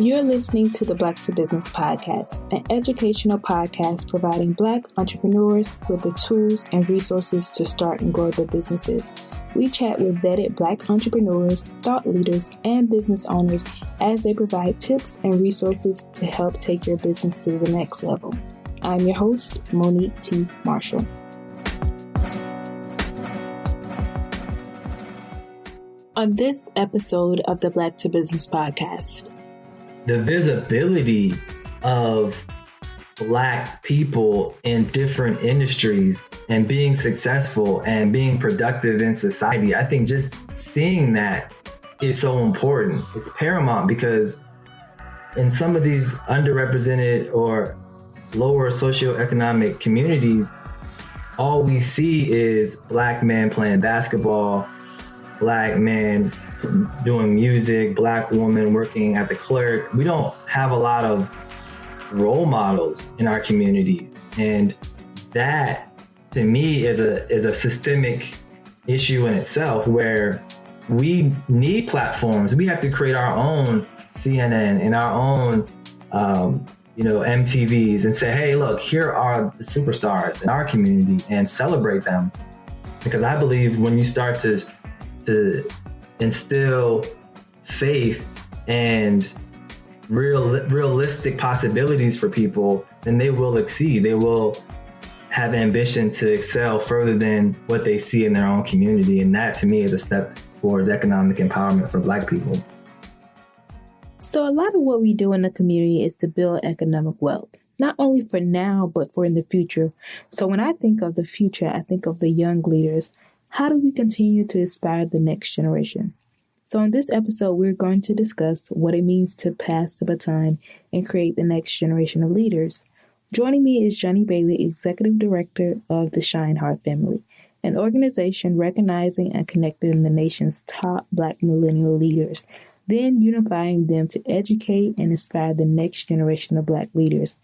You're listening to the Black to Business podcast, an educational podcast providing Black entrepreneurs with the tools and resources to start and grow their businesses. We chat with vetted Black entrepreneurs, thought leaders, and business owners as they provide tips and resources to help take your business to the next level. I'm your host, Monique T. Marshall. On this episode of the Black to Business podcast, the visibility of Black people in different industries and being successful and being productive in society, I think just seeing that is so important. It's paramount because in some of these underrepresented or lower socioeconomic communities, all we see is Black men playing basketball, Black men doing music, Black woman working as a clerk. We don't have a lot of role models in our communities. And that, to me, is a systemic issue in itself where we need platforms. We have to create our own CNN and our own, MTVs and say, hey, look, here are the superstars in our community and celebrate them. Because I believe when you start to instill faith and realistic possibilities for people, then they will exceed. They will have ambition to excel further than what they see in their own community. And that, to me, is a step towards economic empowerment for Black people. So a lot of what we do in the community is to build economic wealth, not only for now, but for in the future. So when I think of the future, I think of the young leaders. How do we continue to inspire the next generation? So in this episode, we're going to discuss what it means to pass the baton and create the next generation of leaders. Joining me is Johnny Bailey, Executive Director of the ShineHard family, an organization recognizing and connecting the nation's top Black millennial leaders, then unifying them to educate and inspire the next generation of Black leaders.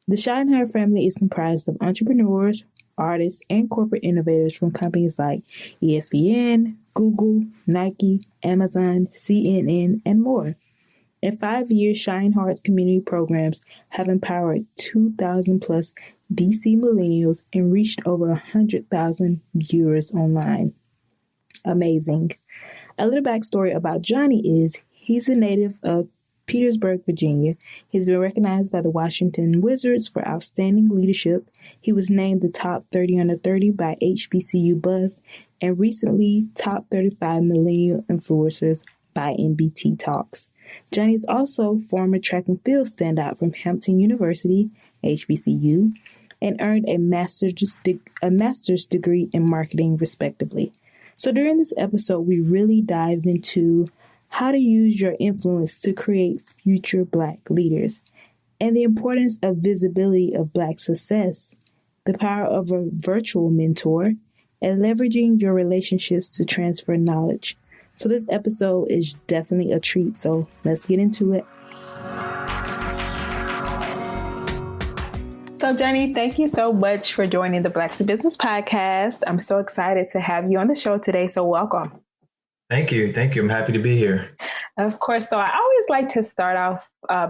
The ShineHard family is comprised of entrepreneurs, artists, and corporate innovators from companies like ESPN, Google, Nike, Amazon, CNN, and more. In 5 years, ShineHard's community programs have empowered 2,000 plus DC millennials and reached over 100,000 viewers online. Amazing. A little backstory about Johnny is he's a native of Petersburg, Virginia. He's been recognized by the Washington Wizards for outstanding leadership. He was named the top 30 under 30 by HBCU Buzz and recently top 35 Millennial Influencers by NBT Talks. Johnny is also former track and field standout from Hampton University, HBCU, and earned a master's degree in marketing, respectively. So during this episode, we really dived into how to use your influence to create future Black leaders, and the importance of visibility of Black success, the power of a virtual mentor, and leveraging your relationships to transfer knowledge. So this episode is definitely a treat, so let's get into it. So Johnny, thank you so much for joining the Black to Business podcast. I'm so excited to have you on the show today, so welcome. Thank you. I'm happy to be here. Of course. So I always like to start off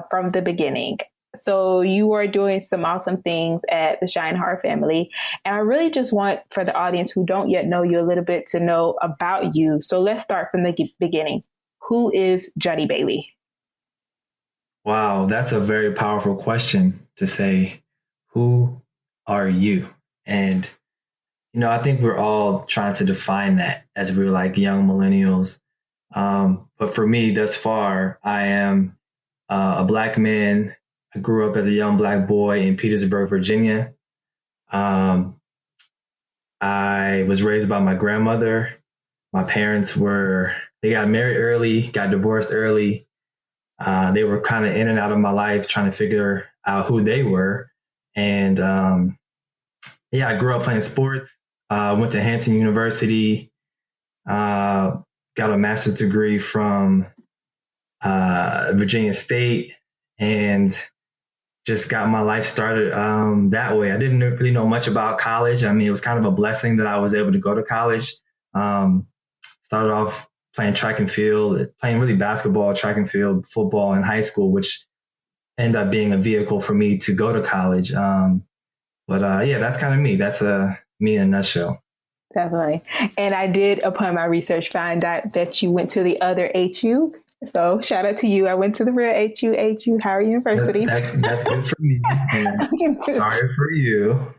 from the beginning. So you are doing some awesome things at the ShineHard family. And I really just want for the audience who don't yet know you a little bit to know about you. So let's start from the beginning. Who is Johnny Bailey? Wow, that's a very powerful question to say, who are you? And I think we're all trying to define that as we're like young millennials. But for me, thus far, I am a Black man. I grew up as a young Black boy in Petersburg, Virginia. I was raised by my grandmother. My parents they got married early, got divorced early. They were kind of in and out of my life trying to figure out who they were. And I grew up playing sports. Went to Hampton University, got a master's degree from Virginia State, and just got my life started that way. I didn't really know much about college. I mean, it was kind of a blessing that I was able to go to college. Started off playing track and field, playing really basketball, track and field, football in high school, which ended up being a vehicle for me to go to college. Yeah, that's kind of me. That's me in a nutshell. Definitely. And I did, upon my research, find out that you went to the other HU. So shout out to you. I went to the real HU, Howard University. That's good for me. Sorry for you.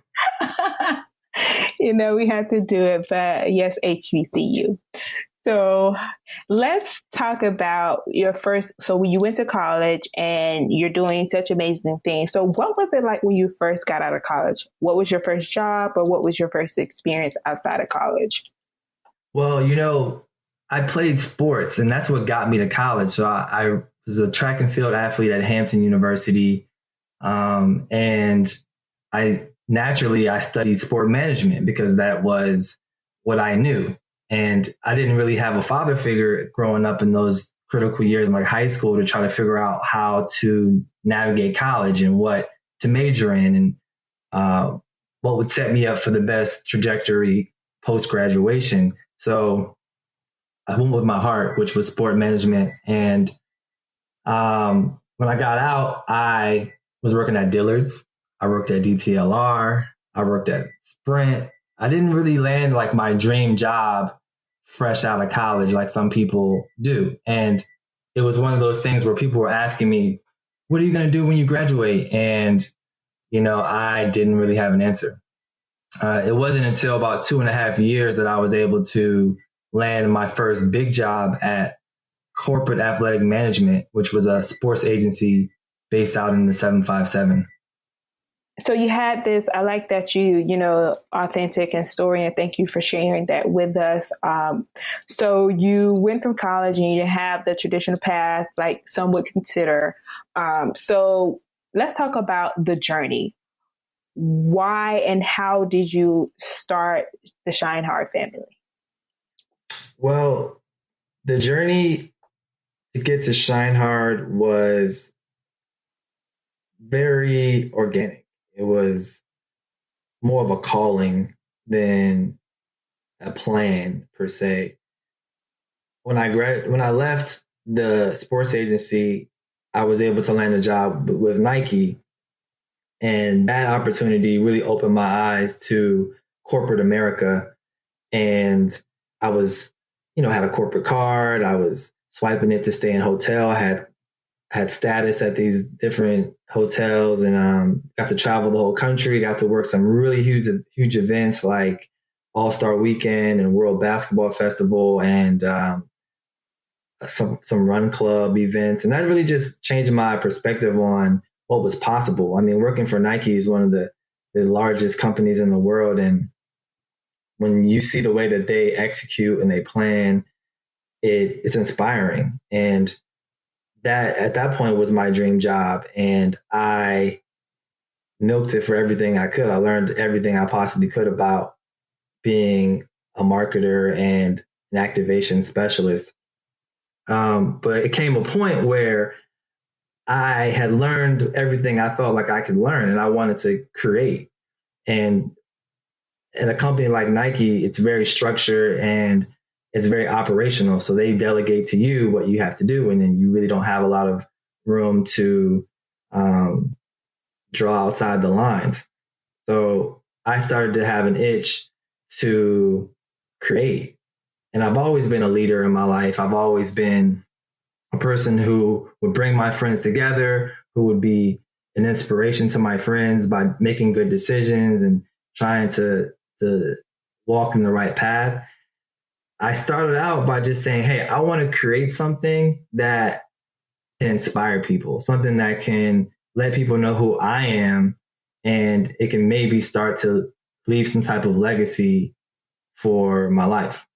We had to do it, but yes, HBCU. So let's talk about your first. So when you went to college and you're doing such amazing things. So what was it like when you first got out of college? What was your first job, or what was your first experience outside of college? Well, I played sports, and that's what got me to college. So I was a track and field athlete at Hampton University. And I studied sport management because that was what I knew. And I didn't really have a father figure growing up in those critical years in like high school to try to figure out how to navigate college and what to major in and what would set me up for the best trajectory post-graduation. So I went with my heart, which was sport management. And when I got out, I was working at Dillard's. I worked at DTLR. I worked at Sprint. I didn't really land like my dream job fresh out of college like some people do. And it was one of those things where people were asking me, what are you going to do when you graduate? And, I didn't really have an answer. It wasn't until about 2.5 years that I was able to land my first big job at Corporate Athletic Management, which was a sports agency based out in the 757. So you had this, I like that authentic and story, and thank you for sharing that with us. So you went from college and you have the traditional path, like some would consider. So let's talk about the journey. Why and how did you start the ShineHard family? Well, the journey to get to ShineHard was very organic. It was more of a calling than a plan per se. When I left the sports agency, I was able to land a job with Nike, and that opportunity really opened my eyes to corporate America. And I was, had a corporate card. I was swiping it to stay in hotel. I had status at these different hotels and got to travel the whole country, got to work some really huge events like All-Star Weekend and World Basketball Festival and some run club events. And that really just changed my perspective on what was possible. I mean, working for Nike is one of the largest companies in the world. And when you see the way that they execute and they plan, it's inspiring. And that at that point was my dream job, and I milked it for everything I could. I learned everything I possibly could about being a marketer and an activation specialist. But it came a point where I had learned everything I felt like I could learn, and I wanted to create. And at a company like Nike, it's very structured and it's very operational. So they delegate to you what you have to do. And then you really don't have a lot of room to draw outside the lines. So I started to have an itch to create. And I've always been a leader in my life. I've always been a person who would bring my friends together, who would be an inspiration to my friends by making good decisions and trying to walk in the right path. I started out by just saying, hey, I want to create something that can inspire people, something that can let people know who I am, and it can maybe start to leave some type of legacy for my life.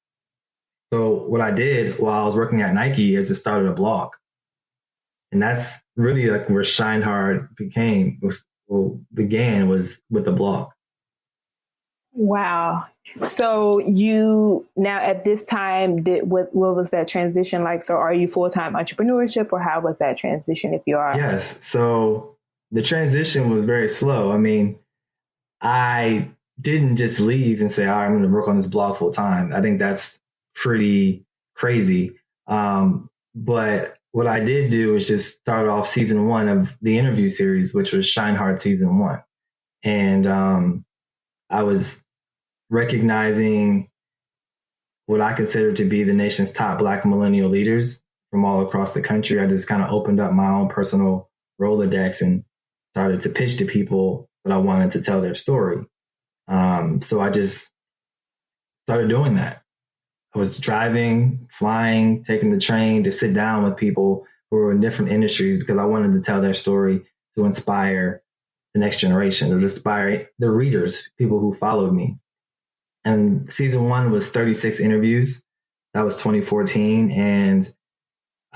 So what I did while I was working at Nike is to start a blog. And that's really like where ShineHard began was with the blog. Wow. So you now at this time, what was that transition like? So are you full-time entrepreneurship, or how was that transition if you are? Yes. So the transition was very slow. I mean, I didn't just leave and say, all right, I'm going to work on this blog full time. I think that's pretty crazy. But what I did do is just start off season one of the interview series, which was ShineHard season one. And I was recognizing what I consider to be the nation's top Black millennial leaders from all across the country. I just kind of opened up my own personal Rolodex and started to pitch to people that I wanted to tell their story. So I just started doing that. I was driving, flying, taking the train to sit down with people who were in different industries because I wanted to tell their story to inspire the next generation, or to inspire the readers, people who followed me. And season one was 36 interviews. That was 2014. And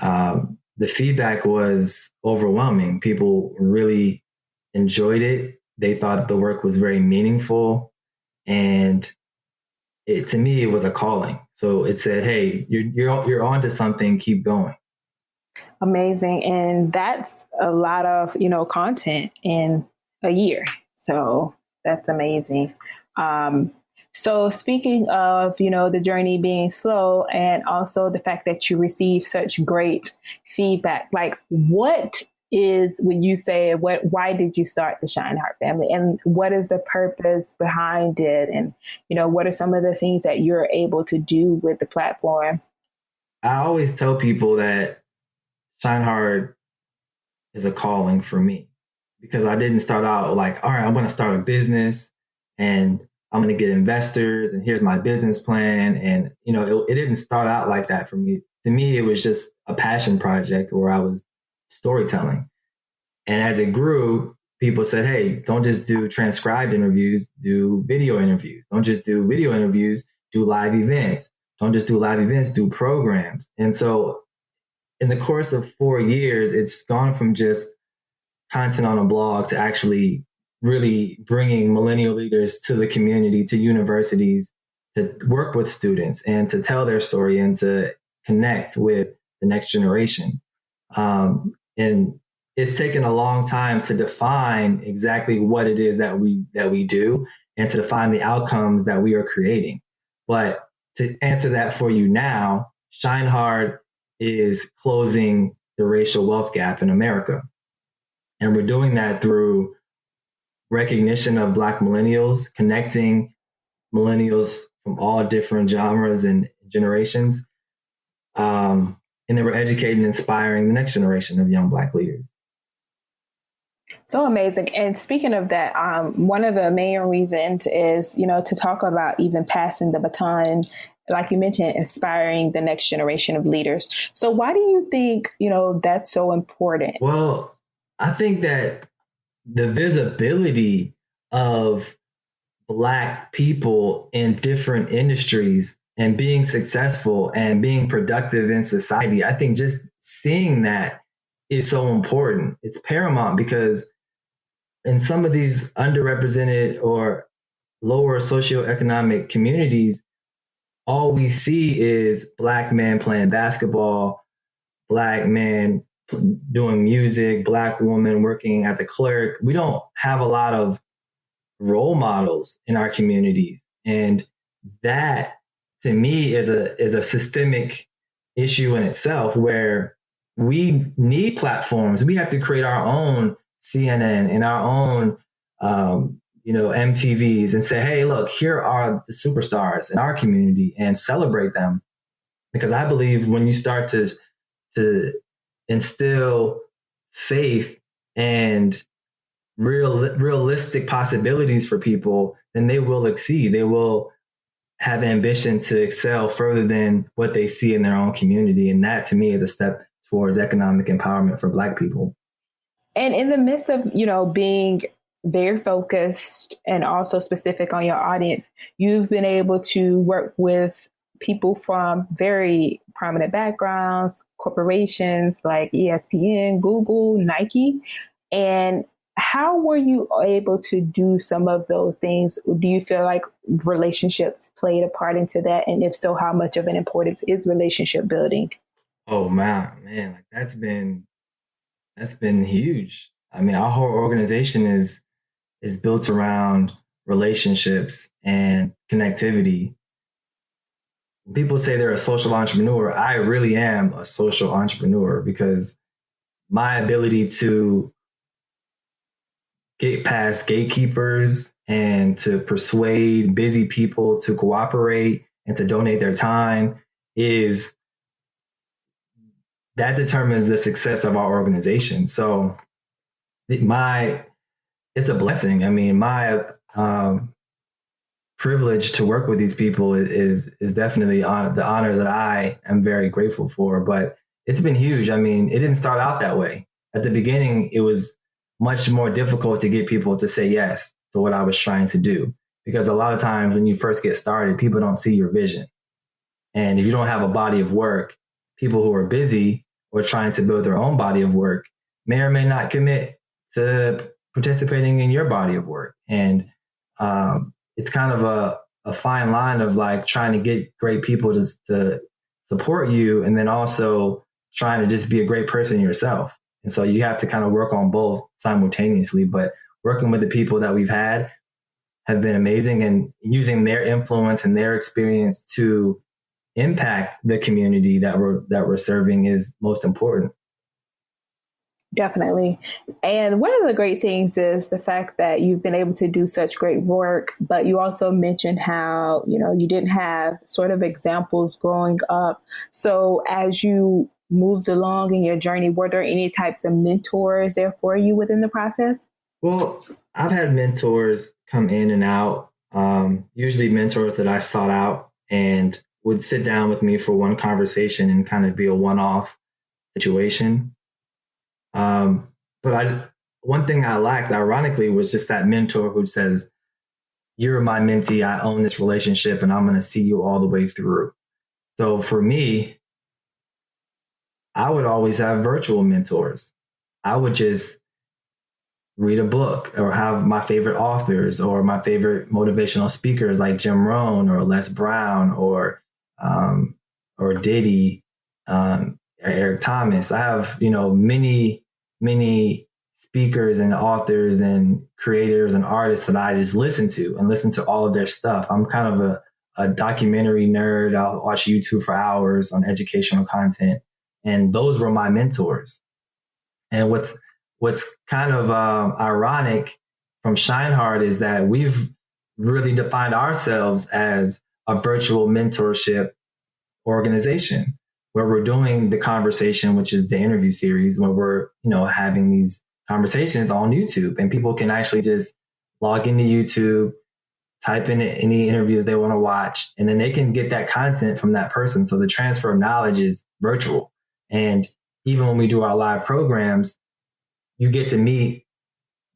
the feedback was overwhelming. People really enjoyed it. They thought the work was very meaningful. And to me, it was a calling. So it said, hey, you're onto something, keep going. Amazing. And that's a lot of, content in a year. So that's amazing. So speaking of, the journey being slow, and also the fact that you received such great feedback, like what is, when you say why did you start the ShineHard family, and what is the purpose behind it? And, what are some of the things that you're able to do with the platform? I always tell people that ShineHard is a calling for me, because I didn't start out like, all right, I'm going to start a business and I'm going to get investors and here's my business plan. And, it didn't start out like that for me. To me, it was just a passion project where I was storytelling. And as it grew, people said, hey, don't just do transcribed interviews, do video interviews. Don't just do video interviews, do live events. Don't just do live events, do programs. And so in the course of 4 years, it's gone from just content on a blog to actually really bringing millennial leaders to the community, to universities, to work with students and to tell their story and to connect with the next generation. And it's taken a long time to define exactly what it is that we do and to define the outcomes that we are creating. But to answer that for you now, ShineHard is closing the racial wealth gap in America. And we're doing that through recognition of Black millennials, connecting millennials from all different genres and generations. And then we're educating and inspiring the next generation of young Black leaders. So amazing. And speaking of that, one of the main reasons is, to talk about even passing the baton, like you mentioned, inspiring the next generation of leaders. So why do you think, that's so important? Well, I think that the visibility of Black people in different industries and being successful and being productive in society, I think just seeing that is so important. It's paramount, because in some of these underrepresented or lower socioeconomic communities, all we see is Black men playing basketball, Black men doing music, Black woman working as a clerk. We don't have a lot of role models in our communities. And that, to me, is a systemic issue in itself, where we need platforms. We have to create our own CNN and our own, MTVs, and say, hey, look, here are the superstars in our community, and celebrate them. Because I believe when you start to instill faith and realistic possibilities for people, then they will exceed. They will have ambition to excel further than what they see in their own community. And that, to me, is a step towards economic empowerment for Black people. And in the midst of, being very focused and also specific on your audience, you've been able to work with people from very prominent backgrounds, corporations like ESPN, Google, Nike. And how were you able to do some of those things? Do you feel like relationships played a part into that? And if so, how much of an importance is relationship building? Oh man, like that's been huge. I mean, our whole organization is built around relationships and connectivity. people say they're a social entrepreneur, I really am a social entrepreneur because my ability to get past gatekeepers and to persuade busy people to cooperate and to donate their time is that determines the success of our organization. So my it's a blessing. I mean, my privilege to work with these people is definitely the honor that I am very grateful for. But it's been huge. I mean, it didn't start out that way. At the beginning, it was much more difficult to get people to say yes to what I was trying to do. Because a lot of times when you first get started, people don't see your vision. And if you don't have a body of work, people who are busy or trying to build their own body of work may or may not commit to participating in your body of work. And it's kind of a fine line of like trying to get great people to support you and then also trying to just be a great person yourself. And so you have to kind of work on both simultaneously. But working with the people that we've had have been amazing, and using their influence and their experience to impact the community that we're serving is most important. Definitely. And one of the great things is the fact that you've been able to do such great work, but you also mentioned how, you didn't have sort of examples growing up. So as you moved along in your journey, were there any types of mentors there for you within the process? Well, I've had mentors come in and out, usually mentors that I sought out and would sit down with me for one conversation and kind of be a one-off situation. But one thing I lacked, ironically, was just that mentor who says, "You're my mentee. I own this relationship, and I'm going to see you all the way through." So for me, I would always have virtual mentors. I would just read a book or have my favorite authors or my favorite motivational speakers like Jim Rohn or Les Brown or Diddy, Eric Thomas. I have, many speakers and authors and creators and artists that I just listen to all of their stuff. I'm kind of a documentary nerd. I'll watch YouTube for hours on educational content. And those were my mentors. And what's kind of ironic from ShineHard is that we've really defined ourselves as a virtual mentorship organization where we're doing the conversation, which is the interview series, where we're, having these conversations on YouTube, and people can actually just log into YouTube, type in any interview that they want to watch, and then they can get that content from that person. So the transfer of knowledge is virtual. And even when we do our live programs, you get to meet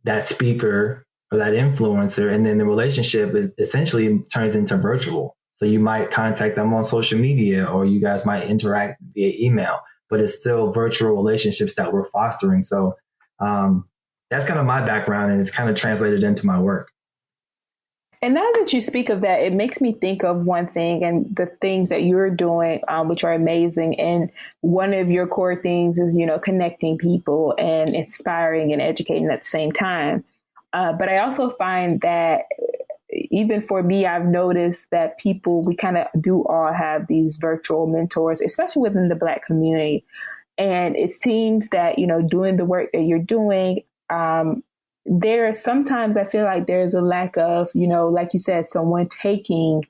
that speaker or that influencer, and then the relationship essentially turns into virtual. So you might contact them on social media, or you guys might interact via email, but it's still virtual relationships that we're fostering. So that's kind of my background, and it's kind of translated into my work. And now that you speak of that, it makes me think of one thing and the things that you're doing, which are amazing. And one of your core things is, connecting people and inspiring and educating at the same time. But I also find that even for me, I've noticed that we kind of do all have these virtual mentors, especially within the Black community. And it seems that, doing the work that you're doing, sometimes I feel like there's a lack of, like you said, someone taking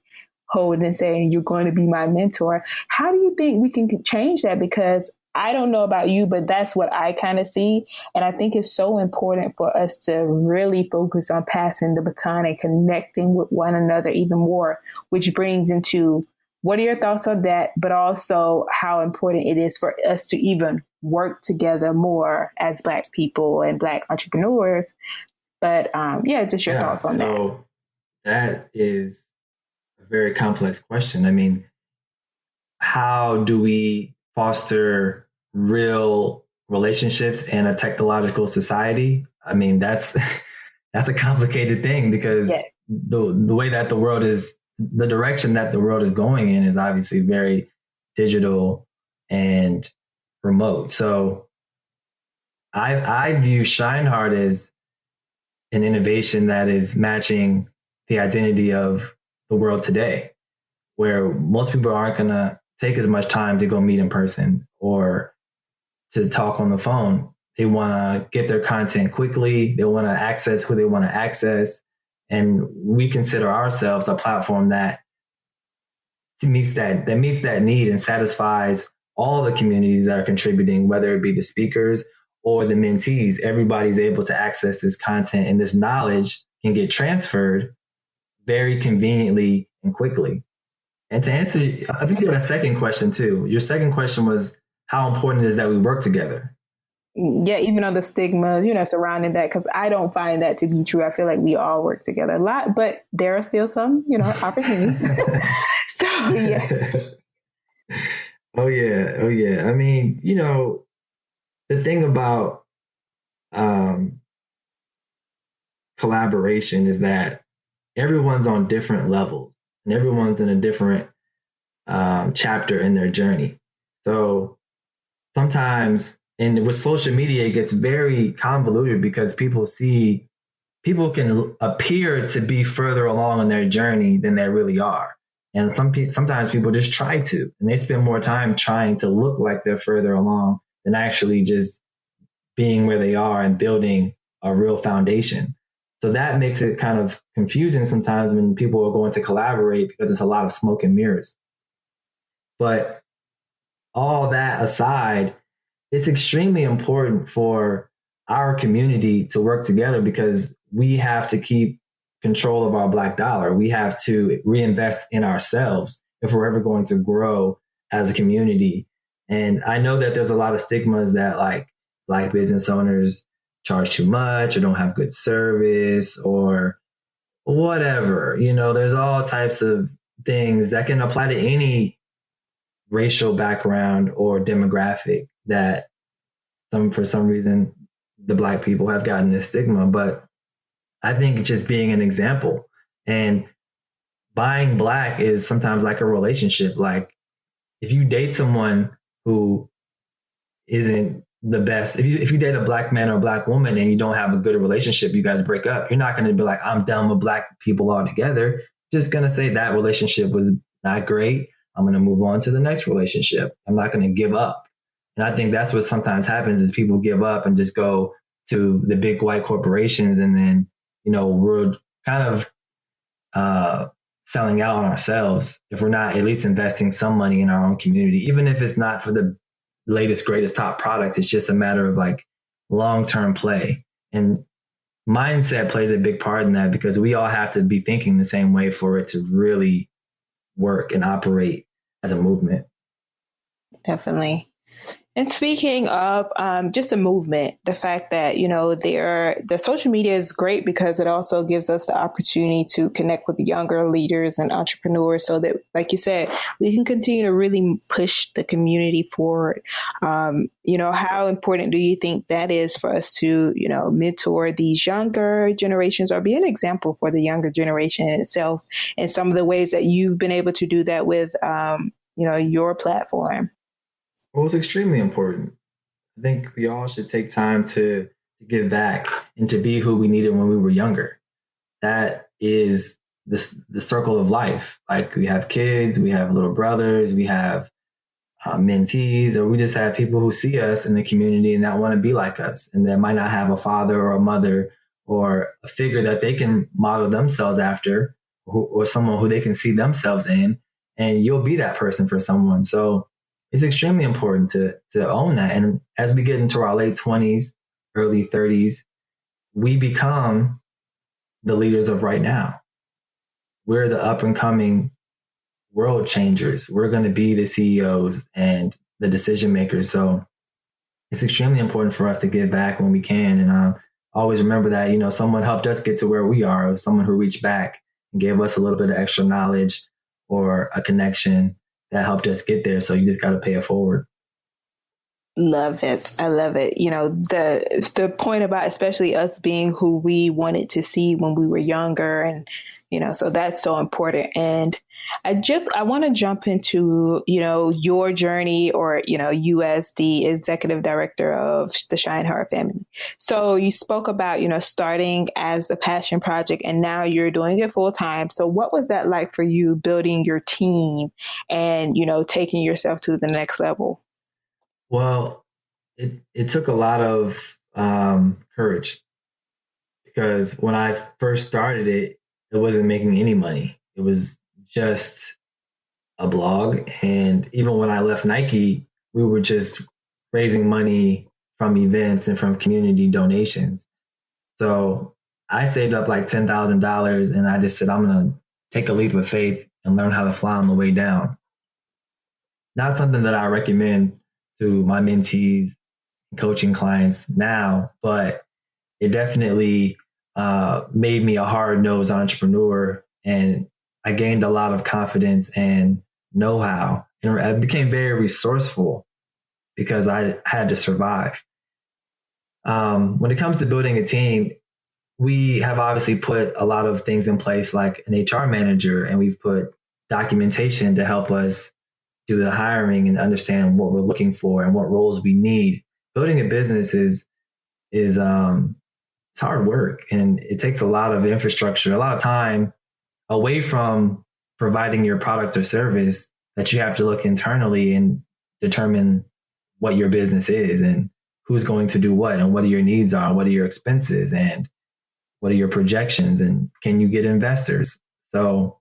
hold and saying, "You're going to be my mentor." How do you think we can change that? Because I don't know about you, but that's what I kind of see. And I think it's so important for us to really focus on passing the baton and connecting with one another even more, which brings into what are your thoughts on that, but also how important it is for us to even work together more as Black people and Black entrepreneurs. But just your thoughts on that. So that is a very complex question. I mean, how do we foster real relationships in a technological society? I mean, that's a complicated thing because the way that the direction that the world is going in is obviously very digital and remote. So I view ShineHard as an innovation that is matching the identity of the world today. where most people aren't going to take as much time to go meet in person or to talk on the phone. They want to get their content quickly. They want to access who they want to access. And we consider ourselves a platform that meets that need and satisfies all the communities that are contributing, whether it be the speakers or the mentees. Everybody's able to access this content, and this knowledge can get transferred very conveniently and quickly. And to answer, I think you had a second question too. Your second question was how important it is that we work together. Yeah, even on the stigmas, surrounding that, because I don't find that to be true. I feel like we all work together a lot, but there are still some, opportunities. So, yes. Oh, yeah. I mean, the thing about collaboration is that everyone's on different levels and everyone's in a different chapter in their journey. So sometimes, and with social media, it gets very convoluted because people can appear to be further along in their journey than they really are. And sometimes people just try to, and they spend more time trying to look like they're further along than actually just being where they are and building a real foundation. So that makes it kind of confusing sometimes when people are going to collaborate because it's a lot of smoke and mirrors. But all that aside, it's extremely important for our community to work together because we have to keep control of our Black dollar. We have to reinvest in ourselves if we're ever going to grow as a community. And I know that there's a lot of stigmas that like Black business owners charge too much or don't have good service or whatever. There's all types of things that can apply to any racial background or demographic that for some reason the Black people have gotten this stigma. But I think just being an example and buying Black is sometimes like a relationship. Like if you date someone who isn't the best, if you date a Black man or a Black woman and you don't have a good relationship, you guys break up, you're not going to be like, I'm done with Black people altogether. Just going to say that relationship was not great. I'm going to move on to the next relationship. I'm not going to give up. And I think that's what sometimes happens is people give up and just go to the big white corporations. And then, we're kind of selling out on ourselves if we're not at least investing some money in our own community, even if it's not for the latest, greatest top product. It's just a matter of like long-term play. And mindset plays a big part in that because we all have to be thinking the same way for it to really work and operate as a movement. Definitely. And speaking of just a movement, the fact that, the social media is great because it also gives us the opportunity to connect with younger leaders and entrepreneurs so that, like you said, we can continue to really push the community forward. How important do you think that is for us to, mentor these younger generations or be an example for the younger generation itself and some of the ways that you've been able to do that with, your platform? Well, it's extremely important. I think we all should take time to give back and to be who we needed when we were younger. That is the circle of life. Like we have kids, we have little brothers, we have mentees, or we just have people who see us in the community and that want to be like us and that might not have a father or a mother or a figure that they can model themselves after or someone who they can see themselves in. And you'll be that person for someone. So it's extremely important to own that. And as we get into our late 20s, early 30s, we become the leaders of right now. We're the up and coming world changers. We're going to be the CEOs and the decision makers. So it's extremely important for us to give back when we can. And always remember that, someone helped us get to where we are. It was someone who reached back and gave us a little bit of extra knowledge or a connection that helped us get there. So you just got to pay it forward. Love it. I love it. You know, the point about especially us being who we wanted to see when we were younger, and so that's so important. And I want to jump into, your journey, or you as the executive director of the ShineHard family. So you spoke about, starting as a passion project and now you're doing it full time. So what was that like for you, building your team and, taking yourself to the next level? Well, it took a lot of courage, because when I first started it, it wasn't making any money. It was just a blog. And even when I left Nike, we were just raising money from events and from community donations. So I saved up like $10,000, and I just said, I'm going to take a leap of faith and learn how to fly on the way down. Not something that I recommend to my mentees and coaching clients now, but it definitely made me a hard-nosed entrepreneur, and I gained a lot of confidence and know-how, and I became very resourceful because I had to survive. When it comes to building a team, we have obviously put a lot of things in place, like an HR manager, and we've put documentation to help us do the hiring and understand what we're looking for and what roles we need. Building a business is it's hard work, and it takes a lot of infrastructure, a lot of time away from providing your product or service, that you have to look internally and determine what your business is and who's going to do what and what your needs are, what are your expenses, and what are your projections, and can you get investors? So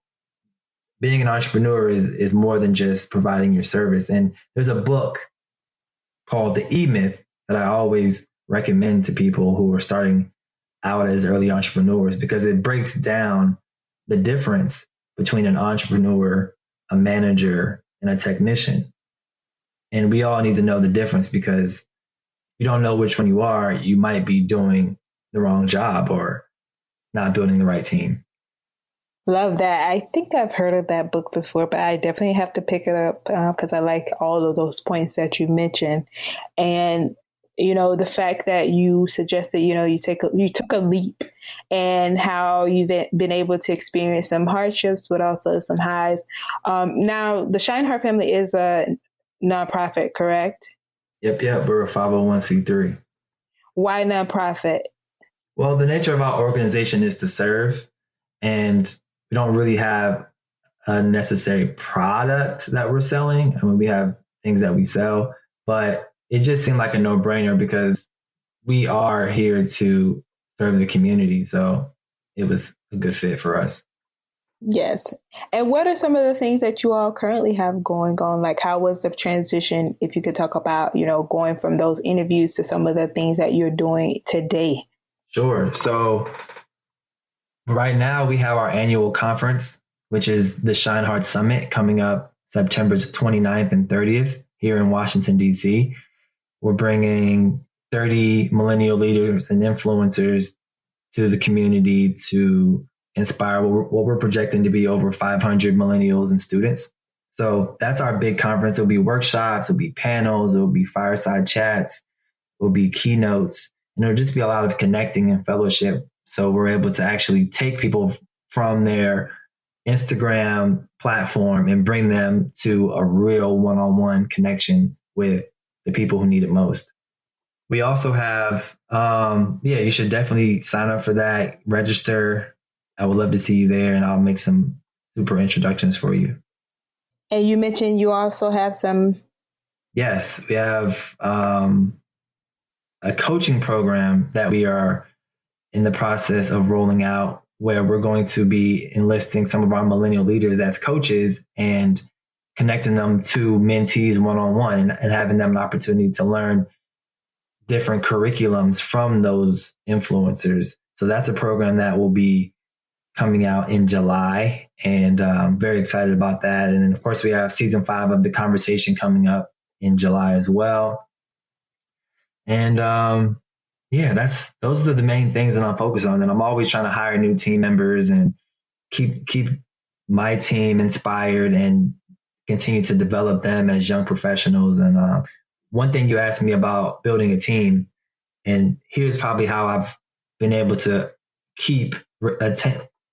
being an entrepreneur is more than just providing your service. And there's a book called The E-Myth that I always recommend to people who are starting out as early entrepreneurs, because it breaks down the difference between an entrepreneur, a manager, and a technician. And we all need to know the difference, because if you don't know which one you are, you might be doing the wrong job or not building the right team. Love that. I think I've heard of that book before, but I definitely have to pick it up because I like all of those points that you mentioned. And, the fact that you suggested, you took a leap, and how you've been able to experience some hardships, but also some highs. Now, the ShineHard family is a nonprofit, correct? Yep. We're a 501c3. Why nonprofit? Well, the nature of our organization is to serve, and we don't really have a necessary product that we're selling. I mean, we have things that we sell, but it just seemed like a no-brainer because we are here to serve the community. So it was a good fit for us. Yes. And what are some of the things that you all currently have going on? Like, how was the transition, if you could talk about, going from those interviews to some of the things that you're doing today? Sure. So right now we have our annual conference, which is the ShineHard Summit, coming up September 29th and 30th here in Washington, D.C. We're bringing 30 millennial leaders and influencers to the community to inspire what we're projecting to be over 500 millennials and students. So that's our big conference. It'll be workshops, it'll be panels, it'll be fireside chats, it'll be keynotes, and it'll just be a lot of connecting and fellowship. So we're able to actually take people from their Instagram platform and bring them to a real one-on-one connection with the people who need it most. We also have, you should definitely sign up for that, register. I would love to see you there, and I'll make some super introductions for you. And you mentioned you also have some. Yes, we have a coaching program that we are in the process of rolling out, where we're going to be enlisting some of our millennial leaders as coaches and connecting them to mentees one-on-one, and having them an opportunity to learn different curriculums from those influencers. So that's a program that will be coming out in July, and I'm very excited about that. And then, of course, we have season 5 of The Conversation coming up in July as well. And those are the main things that I'm focused on. And I'm always trying to hire new team members and keep my team inspired and continue to develop them as young professionals. And one thing you asked me about building a team, and here's probably how I've been able to keep,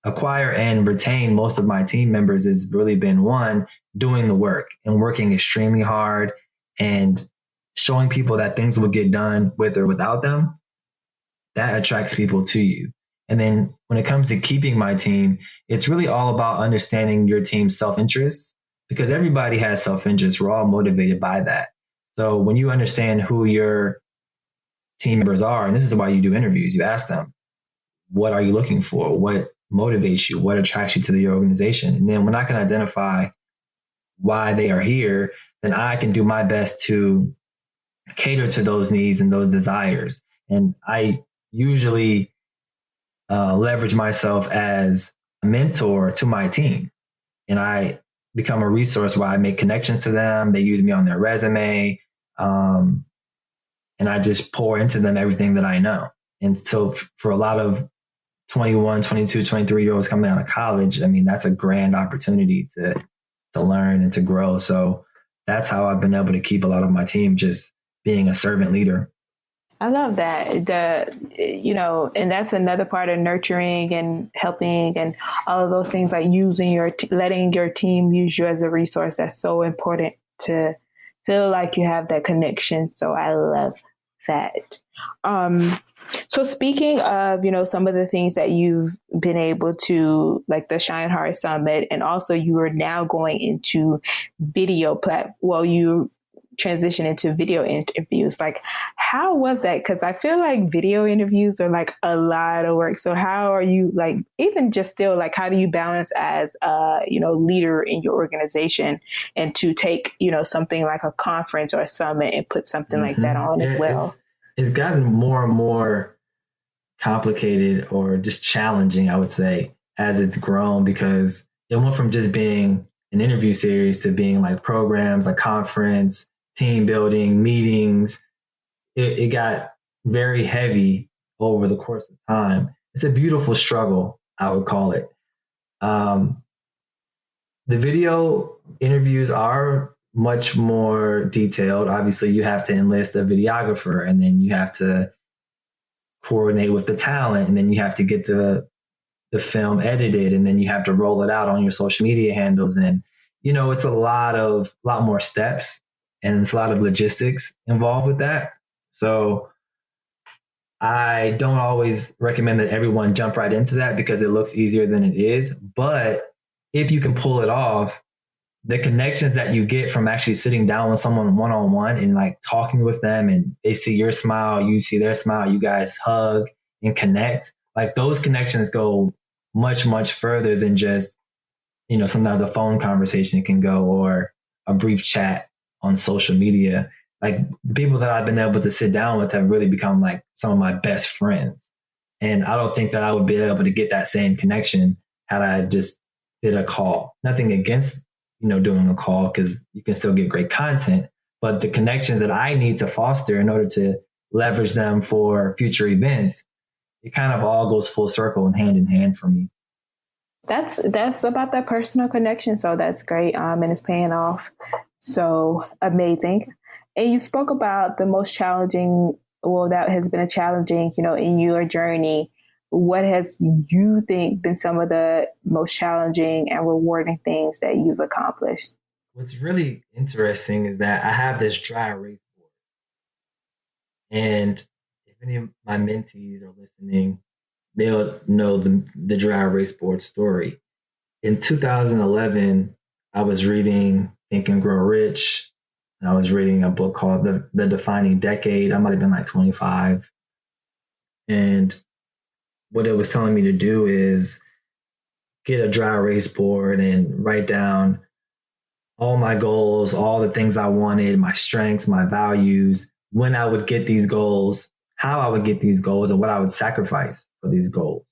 acquire and retain most of my team members has really been one, doing the work and working extremely hard and showing people that things will get done with or without them. That attracts people to you. And then when it comes to keeping my team, it's really all about understanding your team's self-interest, because everybody has self-interest. We're all motivated by that. So when you understand who your team members are, and this is why you do interviews, you ask them, what are you looking for? What motivates you? What attracts you to the organization? And then when I can identify why they are here, then I can do my best to cater to those needs and those desires. And I usually leverage myself as a mentor to my team. And I become a resource where I make connections to them. They use me on their resume. And I just pour into them everything that I know. And so for a lot of 21, 22, 23-year-olds coming out of college, I mean, that's a grand opportunity to learn and to grow. So that's how I've been able to keep a lot of my team, just being a servant leader. I love that. And that's another part of nurturing and helping and all of those things, like using letting your team use you as a resource. That's so important to feel like you have that connection. So I love that. So speaking of, some of the things that you've been able to, like the ShineHard Summit, and also you are now going into you transition into video interviews. Like, how was that? Because I feel like video interviews are like a lot of work. So how are you, like, even just still, like, how do you balance as a, leader in your organization and to take, something like a conference or a summit and put something like that on as well? It's gotten more and more complicated, or just challenging, I would say, as it's grown, because it went from just being an interview series to being like programs, like conference, team building, meetings. It got very heavy over the course of time. It's a beautiful struggle, I would call it. The video interviews are much more detailed. Obviously, you have to enlist a videographer, and then you have to coordinate with the talent, and then you have to get the film edited, and then you have to roll it out on your social media handles. And, it's a lot more steps, and it's a lot of logistics involved with that. So I don't always recommend that everyone jump right into that, because it looks easier than it is. But if you can pull it off, the connections that you get from actually sitting down with someone one-on-one and like talking with them, and they see your smile, you see their smile, you guys hug and connect, like those connections go much, much further than just, sometimes a phone conversation can go, or a brief chat on social media. Like, people that I've been able to sit down with have really become like some of my best friends. And I don't think that I would be able to get that same connection had I just did a call. Nothing against, doing a call, because you can still get great content, but the connections that I need to foster in order to leverage them for future events, it kind of all goes full circle and hand in hand for me. That's about that personal connection. So that's great. And it's paying off. So amazing. And you spoke about the most challenging, that has been a challenging, in your journey. What has you think been some of the most challenging and rewarding things that you've accomplished? What's really interesting is that I have this dry erase board. And if any of my mentees are listening, they'll know the dry erase board story. In 2011, I was reading Think and Grow Rich. And I was reading a book called The Defining Decade. I might have been like 25. And what it was telling me to do is get a dry erase board and write down all my goals, all the things I wanted, my strengths, my values, when I would get these goals, how I would get these goals, and what I would sacrifice for these goals.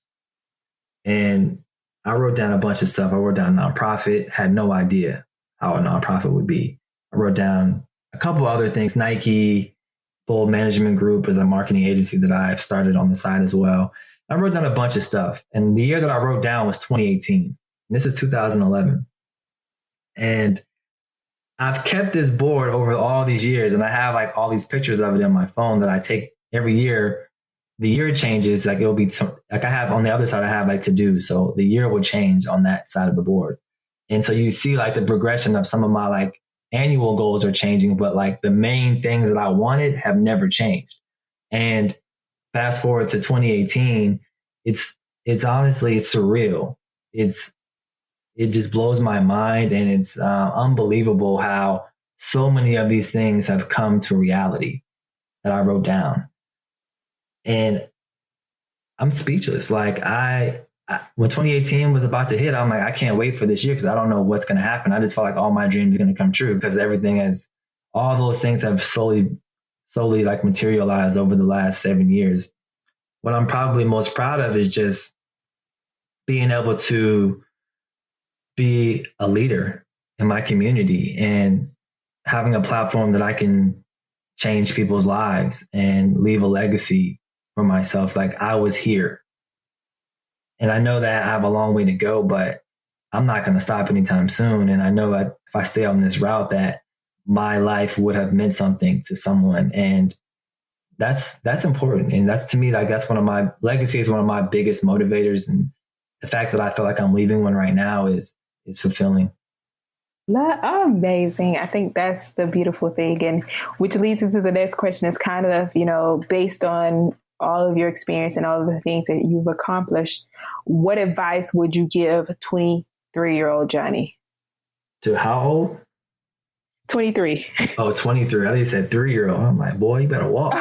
And I wrote down a bunch of stuff. I wrote down nonprofit, had no idea how a nonprofit would be. I wrote down a couple other things. Nike, Bold Management Group is a marketing agency that I've started on the side as well. I wrote down a bunch of stuff. And the year that I wrote down was 2018. And this is 2011. And I've kept this board over all these years, and I have like all these pictures of it in my phone that I take every year. The year changes, like it'll be like I have on the other side, I have like to do. So the year will change on that side of the board. And so you see like the progression of some of my like annual goals are changing, but like the main things that I wanted have never changed. And fast forward to 2018, it's honestly it's surreal. It just blows my mind, and it's unbelievable how so many of these things have come to reality that I wrote down. And I'm speechless. Like when 2018 was about to hit, I'm like, I can't wait for this year because I don't know what's going to happen. I just felt like all my dreams are going to come true because all those things have slowly like materialized over the last 7 years. What I'm probably most proud of is just being able to be a leader in my community and having a platform that I can change people's lives and leave a legacy for myself. Like I was here. And I know that I have a long way to go, but I'm not going to stop anytime soon. And I know that if I stay on this route, that my life would have meant something to someone. And that's important. And that's, to me, like that's one of my legacy is one of my biggest motivators. And the fact that I feel like I'm leaving one right now is fulfilling. Amazing. I think that's the beautiful thing. And which leads into the next question is kind of, based on all of your experience and all of the things that you've accomplished, what advice would you give 23-year-old Johnny? To how old? 23. Oh, 23. I think you said 3-year-old. I'm like, boy, you better walk.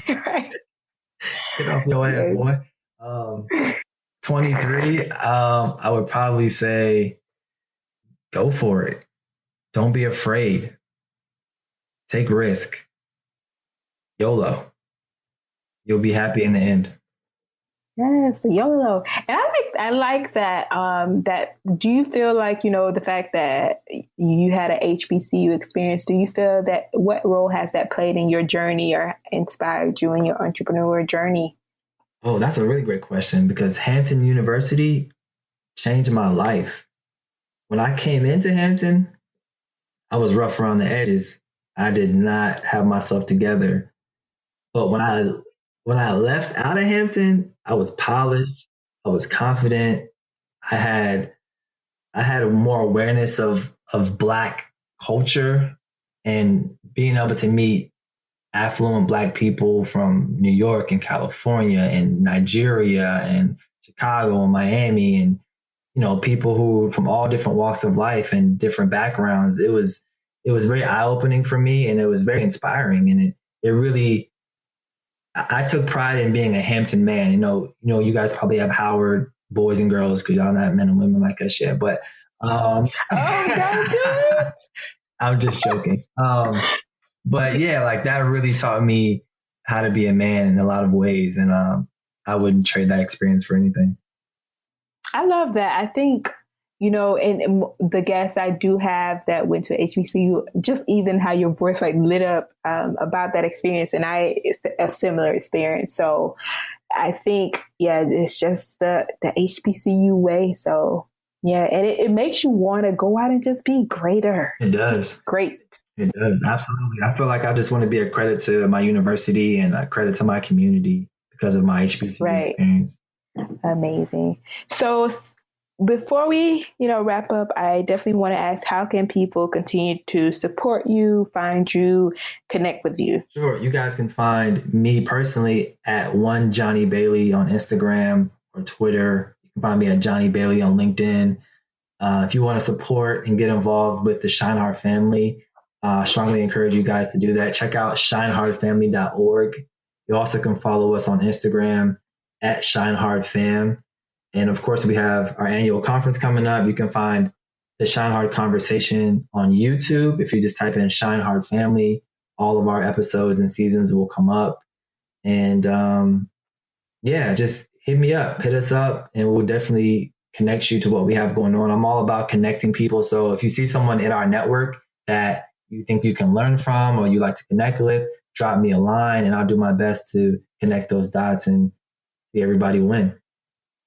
Right. Get off your ass, boy. 23, I would probably say, go for it. Don't be afraid. Take risk. YOLO. You'll be happy in the end. Yes, YOLO. And I like that. That do you feel like, the fact that you had an HBCU experience, do you feel that what role has that played in your journey or inspired you in your entrepreneur journey? Oh, that's a really great question because Hampton University changed my life. When I came into Hampton, I was rough around the edges. I did not have myself together. But when I left out of Hampton, I was polished. I was confident. I had more awareness of Black culture and being able to meet affluent Black people from New York and California and Nigeria and Chicago and Miami and, people who from all different walks of life and different backgrounds. It was very eye-opening for me, and it was very inspiring. And it really, I took pride in being a Hampton man. You guys probably have Howard boys and girls because y'all not men and women like us yet, but oh, don't do it. I'm just joking. But yeah, like that really taught me how to be a man in a lot of ways. And I wouldn't trade that experience for anything. I love that. I think, and the guests I do have that went to HBCU, just even how your voice like lit up about that experience. And it's a similar experience. So I think, it's just the HBCU way. So yeah, and it makes you want to go out and just be greater. It does. Just great. It does. Absolutely. I feel like I just want to be a credit to my university and a credit to my community because of my HBCU experience. Amazing. So before we, wrap up, I definitely want to ask, how can people continue to support you, find you, connect with you? Sure. You guys can find me personally at one Johnny Bailey on Instagram or Twitter. You can find me at Johnny Bailey on LinkedIn. If you want to support and get involved with the ShineHard family, I strongly encourage you guys to do that. Check out shinehardfamily.org. You also can follow us on Instagram at ShineHardFam. And of course, we have our annual conference coming up. You can find the ShineHard conversation on YouTube. If you just type in ShineHard Family, all of our episodes and seasons will come up. And just hit me up, hit us up, and we'll definitely connect you to what we have going on. I'm all about connecting people. So if you see someone in our network that you think you can learn from or you like to connect with, drop me a line and I'll do my best to connect those dots and see everybody win.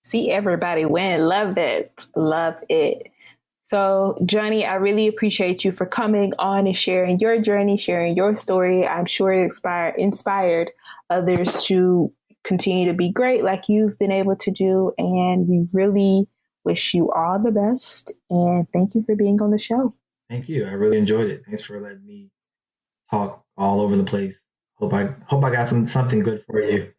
See everybody win. Love it. Love it. So, Johnny, I really appreciate you for coming on and sharing your journey, sharing your story. I'm sure it inspired others to continue to be great like you've been able to do. And we really wish you all the best. And thank you for being on the show. Thank you. I really enjoyed it. Thanks for letting me talk all over the place. Hope I got something good for you.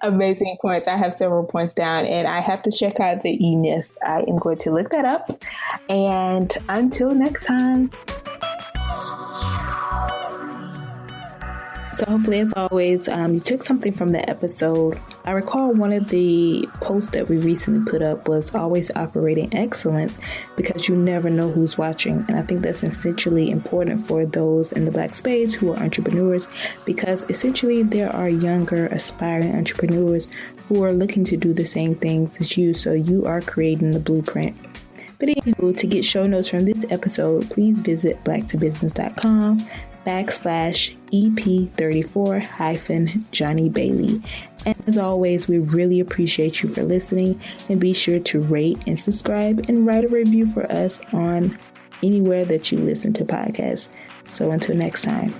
Amazing points. I have several points down, and I have to check out the E-Myth. I am going to look that up. And until next time. So hopefully, as always, you took something from the episode. I recall one of the posts that we recently put up was always operating excellence, because you never know who's watching. And I think that's essentially important for those in the Black space who are entrepreneurs, because essentially there are younger aspiring entrepreneurs who are looking to do the same things as you. So you are creating the blueprint. But anywho, to get show notes from this episode, please visit blacktobusiness.com/EP34- Johnny And as always, we really appreciate you for listening, and be sure to rate and subscribe and write a review for us on anywhere that you listen to podcasts. So until next time.